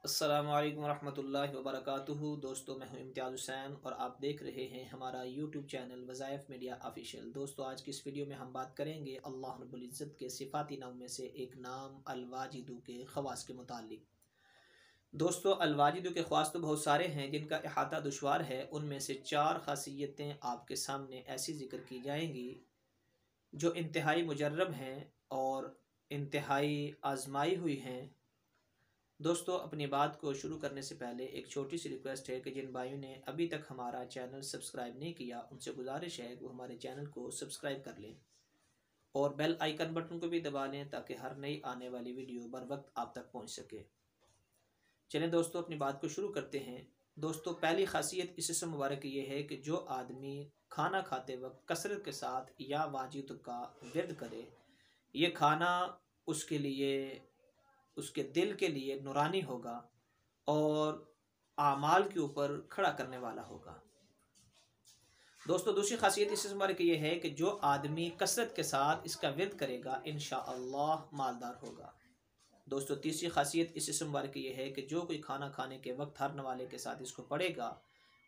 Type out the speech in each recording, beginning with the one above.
अस्सलामु अलैकुम रहमतुल्लाहि व बरकातुहू। दोस्तों, मैं हूं इम्तियाज़ हुसैन और आप देख रहे हैं हमारा यूट्यूब चैनल वज़ाइफ मीडिया ऑफिशियल। दोस्तों, आज की इस वीडियो में हम बात करेंगे अल्लाह रब्बुल इज़्ज़त के सिफ़ाती नाम में से एक नाम अल-वाजिदु के ख़वास के मुतालिक। दोस्तों, अल-वाजिदु के ख़वास तो बहुत सारे हैं जिनका अहाता दुश्वार है। उनमें से 4 ख़ासियतें आपके सामने ऐसी ज़िक्र की जाएंगी जो इंतहाई मुजर्रब हैं और इंतहाई आजमाई हुई हैं। दोस्तों, अपनी बात को शुरू करने से पहले एक छोटी सी रिक्वेस्ट है कि जिन भाइयों ने अभी तक हमारा चैनल सब्सक्राइब नहीं किया उनसे गुजारिश है कि वो हमारे चैनल को सब्सक्राइब कर लें और बेल आइकन बटन को भी दबा लें ताकि हर नई आने वाली वीडियो बर वक्त आप तक पहुंच सके। चलें दोस्तों, अपनी बात को शुरू करते हैं। दोस्तों, पहली खासियत इस इसम मुबारक की ये है कि जो आदमी खाना खाते वक्त कसरत के साथ या वाजिद का विर्द करे, ये खाना उसके लिए, उसके दिल के लिए नूरानी होगा और आमाल के ऊपर खड़ा करने वाला होगा। दोस्तों, दूसरी खासियत इस मुबारक की ये है कि जो आदमी कसरत के साथ इसका विर्द करेगा इंशाअल्लाह मालदार होगा। दोस्तों, तीसरी खासियत इस मुबारक की ये है कि जो कोई खाना खाने के वक्त हर नवाले के साथ इसको पढ़ेगा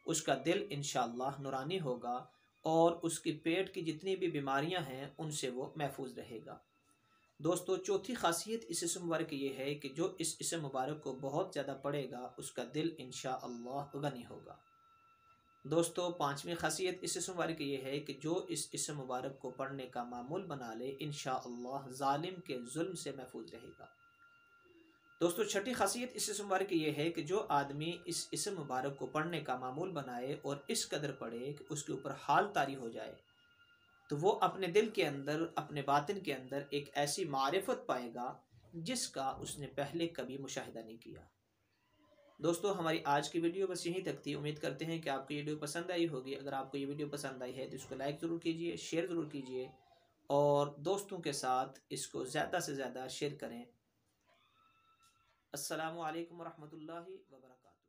उसका दिल इंशाअल्लाह नूरानी होगा और उसकी पेट की जितनी भी बीमारियां हैं उनसे वो महफूज रहेगा। दोस्तों, चौथी खासियत इस इसम मुबारक की ये है कि जो इस इसम मुबारक को बहुत ज़्यादा पढ़ेगा उसका दिल इंशाअल्लाह गनी होगा। दोस्तों, पांचवी खासियत इस इसम मुबारक की ये है कि जो इस इसम मुबारक को पढ़ने का मामूल बना ले इंशाअल्लाह ज़ालिम के जुल्म से महफूज रहेगा। दोस्तों, छठी खासियत इस इसम मुबारक की ये है कि जो आदमी इस इसम मुबारक को पढ़ने का मामूल बनाए और इस कदर पढ़े कि उसके ऊपर हाल तारी हो जाए तो वो अपने दिल के अंदर, अपने बातिन के अंदर एक ऐसी मारिफत पाएगा जिसका उसने पहले कभी मुशाहिदा नहीं किया। दोस्तों, हमारी आज की वीडियो बस यहीं तक थी। उम्मीद करते हैं कि आपको ये वीडियो पसंद आई होगी। अगर आपको ये वीडियो पसंद आई है तो इसको लाइक ज़रूर कीजिए, शेयर ज़रूर कीजिए और दोस्तों के साथ इसको ज़्यादा से ज़्यादा शेयर करें। अस्सलामु अलैकुम रहमतुल्लाहि व बरकातुहू।